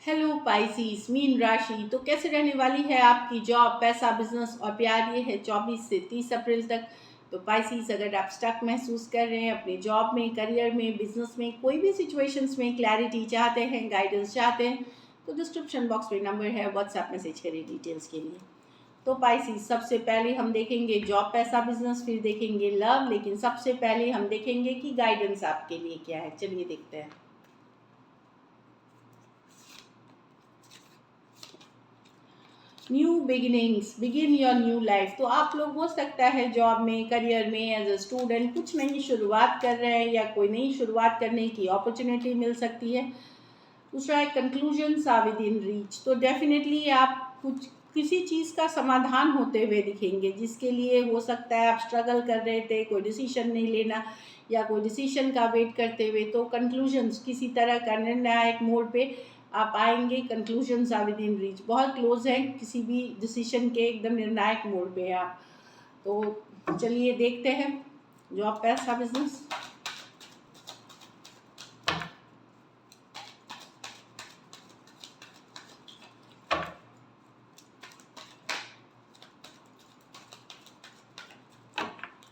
Hello Pisces mean राशि। तो कैसे रहने वाली है आपकी जॉब, पैसा, बिजनेस और प्यार? ये है 24 से 30 अप्रैल तक। तो पाइसिस, अगर आप स्टक महसूस कर रहे हैं अपने जॉब में, करियर में, बिजनेस में, कोई भी सिचुएशंस में क्लैरिटी चाहते हैं, गाइडेंस चाहते हैं, तो डिस्क्रिप्शन बॉक्स में नंबर है, व्हाट्सएप मैसेज करें डिटेल्स के लिए। तो पाइसिस, सबसे पहले हम देखेंगे जॉब, पैसा, बिजनेस, फिर देखेंगे लव, लेकिन सबसे पहले हम देखेंगे कि गाइडेंस आपके लिए क्या है। चलिए देखते हैं। New beginnings, begin your new life. तो आप लोग हो सकता है जॉब में, करियर में, एज अ स्टूडेंट कुछ नई शुरुआत कर रहे हैं या कोई नई शुरुआत करने की अपॉर्चुनिटी मिल सकती है। दूसरा है conclusions are within reach. तो डेफिनेटली आप कुछ किसी चीज़ का समाधान होते हुए दिखेंगे, जिसके लिए हो सकता है आप स्ट्रगल कर रहे थे, कोई डिसीजन नहीं लेना या कोई डिसीजन का वेट करते हुए। तो कंक्लूजन्स, किसी तरह का निर्णायक मोड़ पे आप आएंगे। Conclusions are within reach, बहुत क्लोज हैं किसी भी डिसीजन के, एकदम निर्णायक मोड़ पे हैं आप। तो चलिए देखते हैं जॉब, पैसा, बिजनेस।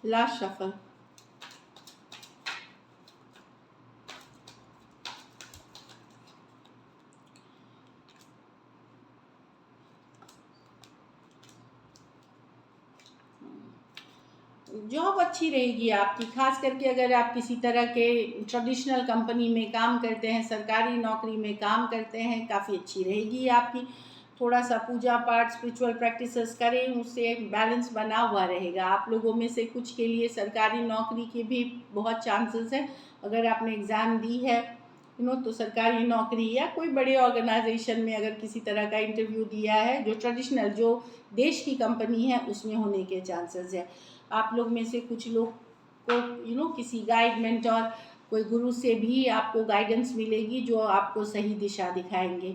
Last shuffle. जॉब अच्छी रहेगी आपकी, खास करके अगर आप किसी तरह के ट्रेडिशनल कंपनी में काम करते हैं, सरकारी नौकरी में काम करते हैं, काफ़ी अच्छी रहेगी आपकी। थोड़ा सा पूजा पाठ, स्पिरिचुअल प्रैक्टिसेस करें, उससे एक बैलेंस बना हुआ रहेगा। आप लोगों में से कुछ के लिए सरकारी नौकरी के भी बहुत चांसेस है। अगर आपने एग्ज़ाम दी है तो सरकारी नौकरी या कोई बड़े ऑर्गेनाइजेशन में अगर किसी तरह का इंटरव्यू दिया है, जो ट्रेडिशनल, जो देश की कंपनी है, उसमें होने के चांसेस है। आप लोग में से कुछ लोग को किसी गाइड, मेंटोर, कोई गुरु से भी आपको गाइडेंस मिलेगी, जो आपको सही दिशा दिखाएंगे।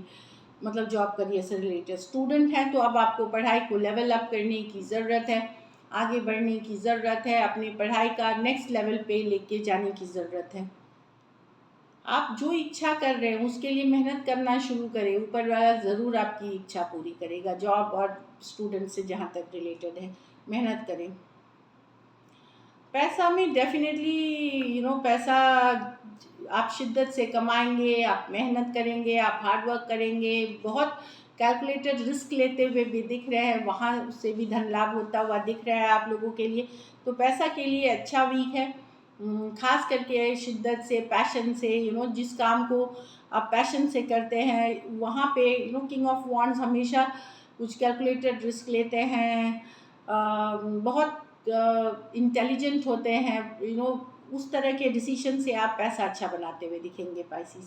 मतलब जॉब, करियर से रिलेटेड स्टूडेंट है तो अब आपको पढ़ाई को लेवल अप करने की ज़रूरत है, आगे बढ़ने की ज़रूरत है, अपनी पढ़ाई का नेक्स्ट लेवल पे लेके जाने की ज़रूरत है। आप जो इच्छा कर रहे हैं उसके लिए मेहनत करना शुरू करें, ऊपर वाला ज़रूर आपकी इच्छा पूरी करेगा। जॉब और स्टूडेंट से जहाँ तक रिलेटेड है, मेहनत करें। पैसा में डेफिनेटली पैसा आप शिद्दत से कमाएंगे, आप मेहनत करेंगे, आप हार्ड वर्क करेंगे। बहुत कैलकुलेटेड रिस्क लेते हुए भी दिख रहे हैं, वहाँ से भी धन लाभ होता हुआ दिख रहा है आप लोगों के लिए। तो पैसा के लिए अच्छा वीक है। खास करके शिद्दत से, पैशन से, जिस काम को आप पैशन से करते हैं वहाँ पे किंग ऑफ वॉन्ड्स हमेशा कुछ कैलकुलेटेड रिस्क लेते हैं, बहुत इंटेलिजेंट होते हैं। उस तरह के डिसीजन से आप पैसा अच्छा बनाते हुए दिखेंगे पाइसिस।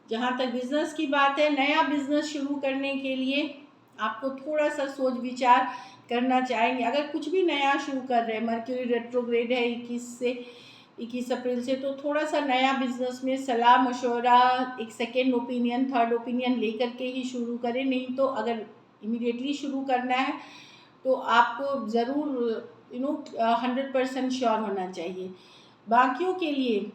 जहाँ तक बिजनेस की बात है, नया बिजनेस शुरू करने के लिए आपको थोड़ा सा सोच विचार करना चाहेंगे। अगर कुछ भी नया शुरू कर रहे हैं, मर्क्यूरी रेट्रोग्रेड है 21 अप्रैल से, तो थोड़ा सा नया बिजनेस में सलाह मशवरा, एक सेकेंड ओपिनियन, थर्ड ओपिनियन लेकर के ही शुरू करें। नहीं तो अगर इमीडिएटली शुरू करना है तो आपको ज़रूर 100% श्योर होना चाहिए। बाकियों के लिए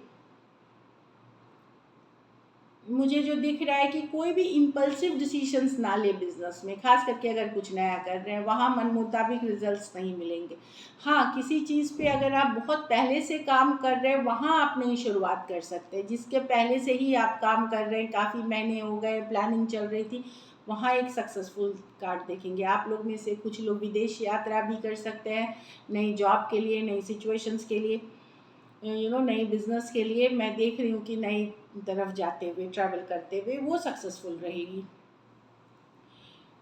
मुझे जो दिख रहा है कि कोई भी इम्पल्सिव डिसीजंस ना ले बिजनेस में, खास करके अगर कुछ नया कर रहे हैं, वहाँ मन मुताबिक रिजल्ट्स नहीं मिलेंगे। हाँ, किसी चीज़ पे अगर आप बहुत पहले से काम कर रहे हैं, वहाँ आप नई शुरुआत कर सकते हैं। जिसके पहले से ही आप काम कर रहे हैं, काफ़ी महीने हो गए, प्लानिंग चल रही थी, वहाँ एक सक्सेसफुल कार्ड देखेंगे। आप लोग में से कुछ लोग विदेश यात्रा भी कर सकते हैं, नई जॉब के लिए, नई सिचुएशंस के लिए, नई बिजनेस के लिए। मैं देख रही हूँ कि नई तरफ जाते हुए, ट्रैवल करते हुए वो सक्सेसफुल रहेगी।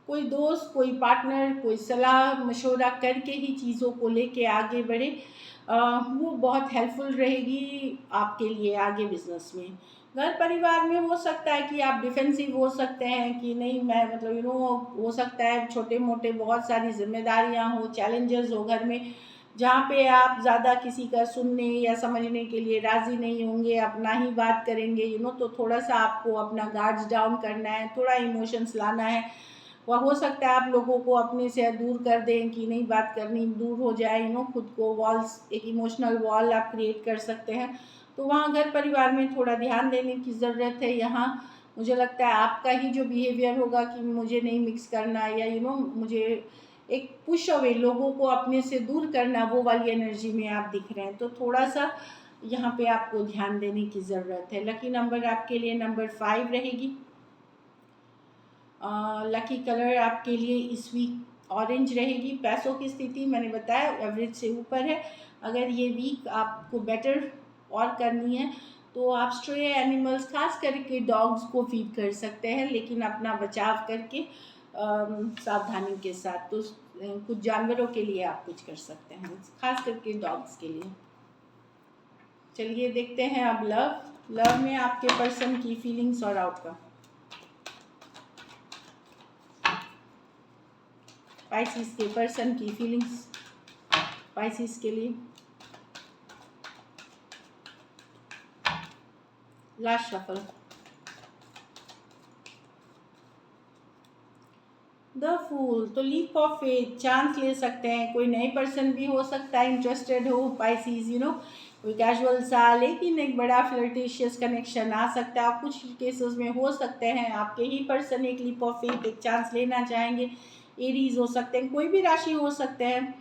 कोई दोस्त, कोई पार्टनर, कोई सलाह मशवरा करके ही चीज़ों को लेके आगे बढ़े, वो बहुत हेल्पफुल रहेगी आपके लिए आगे बिजनेस में। घर परिवार में हो सकता है कि आप डिफेंसिव हो सकते हैं कि नहीं, मैं मतलब हो सकता है छोटे मोटे बहुत सारी जिम्मेदारियां हो, चैलेंजेस हो घर में, जहाँ पे आप ज़्यादा किसी का सुनने या समझने के लिए राज़ी नहीं होंगे, अपना ही बात करेंगे। तो थोड़ा सा आपको अपना गार्ड्स डाउन करना है, थोड़ा इमोशंस लाना है। वह हो सकता है आप लोगों को अपने से दूर कर दें कि नहीं बात करनी, दूर हो जाए। खुद को वॉल्स, एक इमोशनल वॉल आप क्रिएट कर सकते हैं। तो वहाँ घर परिवार में थोड़ा ध्यान देने की ज़रूरत है। यहाँ मुझे लगता है आपका ही जो बिहेवियर होगा कि मुझे नहीं मिक्स करना, या मुझे एक पुश अवे, लोगों को अपने से दूर करना, वो वाली एनर्जी में आप दिख रहे हैं। तो थोड़ा सा यहाँ पे आपको ध्यान देने की ज़रूरत है। लकी नंबर आपके लिए नंबर 5 रहेगी। लकी कलर आपके लिए इस वीक ऑरेंज रहेगी। पैसों की स्थिति मैंने बताया एवरेज से ऊपर है। अगर ये वीक आपको बेटर और करनी है तो आप स्ट्रे एनिमल्स, खास करके डॉग्स को फीड कर सकते हैं, लेकिन अपना बचाव करके सावधानी के साथ। तो कुछ जानवरों के लिए आप कुछ कर सकते हैं, खास करके डॉग्स के लिए। चलिए देखते हैं अब लव में आपके पर्सन की फीलिंग्स और आउटकम। पाइसिस के पर्सन की फीलिंग्स पाइसिस के लिए। Last shuffle. The fool. तो लीप ऑफ फेथ, चांस ले सकते हैं। कोई नए पर्सन भी हो सकता है, इंटरेस्टेड हो पाइसिस, कोई कैजुअल सा, लेकिन एक बड़ा फ्लर्टिशियस कनेक्शन आ सकता है। कुछ केसेस में हो सकते हैं आपके ही पर्सन एक लीप ऑफ फेथ, एक चांस लेना चाहेंगे। एरीज हो सकते हैं, कोई भी राशि हो सकते हैं।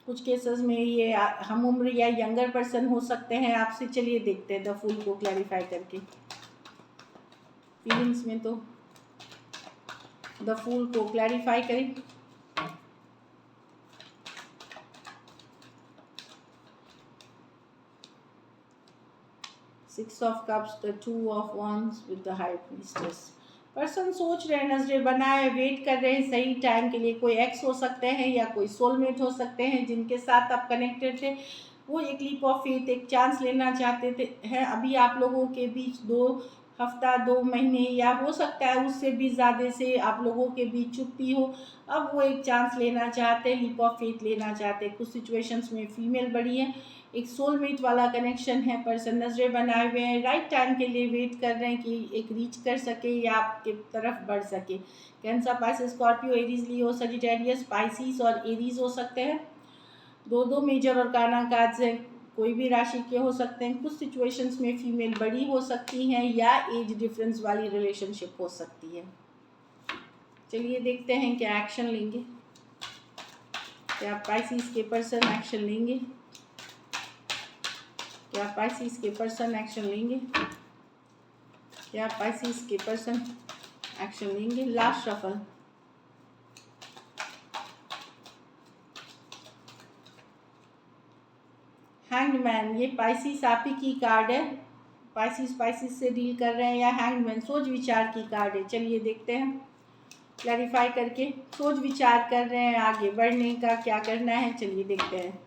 कुछ केसेस में ये हम उम्र या यंगर पर्सन हो सकते हैं आपसे। चलिए देखते हैं द फूल को क्लैरिफाई करके। फीलिंग्स में तो द फूल को क्लैरिफाई करें। Six of cups, the 2 of wands with the high priestess. Person सोच रहे हैं, नजरें बनाए, वेट कर रहे हैं सही टाइम के लिए। कोई एक्स हो सकते हैं या कोई सोलमेट हो सकते हैं जिनके साथ आप कनेक्टेड थे। वो एक लीप ऑफ फेथ, एक चांस लेना चाहते थे हैं। अभी आप लोगों के बीच 2 हफ्ता, 2 महीने, या हो सकता है उससे भी ज़्यादा से आप लोगों के बीच चुप्पी हो। अब वो एक चांस लेना चाहते हैं, लीप ऑफ फेथ लेना चाहते हैं। कुछ सिचुएशंस में फीमेल बड़ी है, एक सोलमेट वाला कनेक्शन है। पर्सन नजरें बनाए हुए हैं, राइट टाइम के लिए वेट कर रहे हैं कि एक रीच कर सके या आपके तरफ बढ़ सके। कैंसर, पाइसेस, स्कॉर्पियो, एरीज, लियो, सजिटेरियस, पाइसिस और एरीज हो सकते हैं। 2 मेजर और काना कार्ड्स हैं, कोई भी राशि के हो सकते हैं। कुछ सिचुएशंस में फीमेल बड़ी हो सकती हैं या एज डिफरेंस वाली रिलेशनशिप हो सकती है। चलिए देखते हैं क्या एक्शन लेंगे, क्या पाइसिस के पर्सन एक्शन लेंगे, क्या पाइसिस के पर्सन एक्शन लेंगे, क्या पाइसिस के पर्सन एक्शन लेंगे। Last shuffle. हैंग्ड मैन, ये पाइसिस आप ही की कार्ड है। पाइसिस से डील कर रहे हैं, या हैंग्ड मैन सोच विचार की कार्ड है। चलिए देखते हैं क्लैरिफाई करके। सोच विचार कर रहे हैं आगे बढ़ने का, क्या करना है। चलिए देखते हैं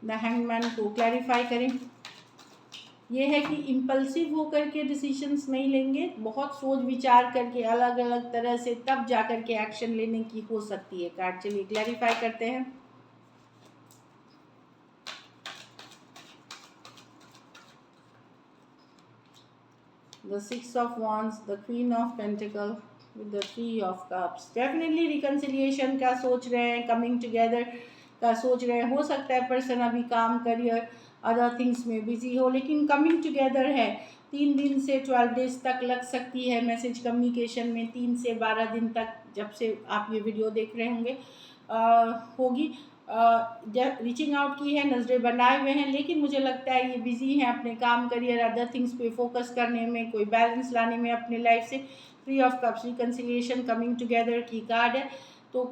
द हैंग्ड मैन को क्लैरिफाई करें। ये है कि इम्पल्सिव होकर के डिसीजंस नहीं लेंगे, बहुत सोच विचार करके अलग अलग तरह से तब जा कर के एक्शन लेने की हो सकती है कार्ड। चलिए क्लैरिफाई करते हैं। The 6 of wands, the queen of pentacle with the 3 of cups. Definitely reconciliation का सोच रहे हैं, coming together का सोच रहे हैं। हो सकता है पर्सन अभी काम, करियर, अदर थिंग्स में बिजी हो, लेकिन कमिंग टुगेदर है। 3 दिन से 12 डेज तक लग सकती है मैसेज कम्युनिकेशन में। 3 से 12 दिन तक, जब से आप ये वीडियो देख रहे होंगे, होगी। रीचिंग आउट की है, नजरें बनाए हुए हैं, लेकिन मुझे लगता है ये बिजी हैं अपने काम, करियर, अदर थिंग्स पे फोकस करने में, कोई बैलेंस लाने में अपने लाइफ से। 3 of cups, reconciliation, coming together की कार्ड है। तो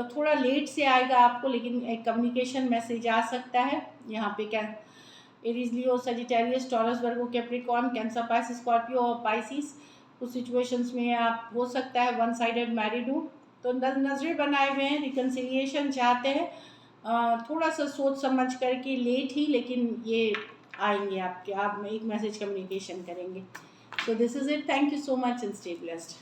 थोड़ा लेट से आएगा आपको, लेकिन एक कम्युनिकेशन मैसेज आ सकता है यहाँ पे। क्या एरीज, लियो, सजिटेरियस, टॉरस, वर्गो, कैप्रिकॉर्न, कैंसर, पाइसिस, स्कॉर्पियो और पाइसिस। कुछ सिचुएशंस में आप हो सकता है वन साइडेड मैरिड हो। तो नजरें बनाए हुए हैं, रिकन्सिलिएशन चाहते हैं। थोड़ा सा सोच समझ करके, लेट ही, लेकिन ये आएंगे आपके, आप एक मैसेज कम्युनिकेशन करेंगे। So this is it. Thank you so much and stay blessed.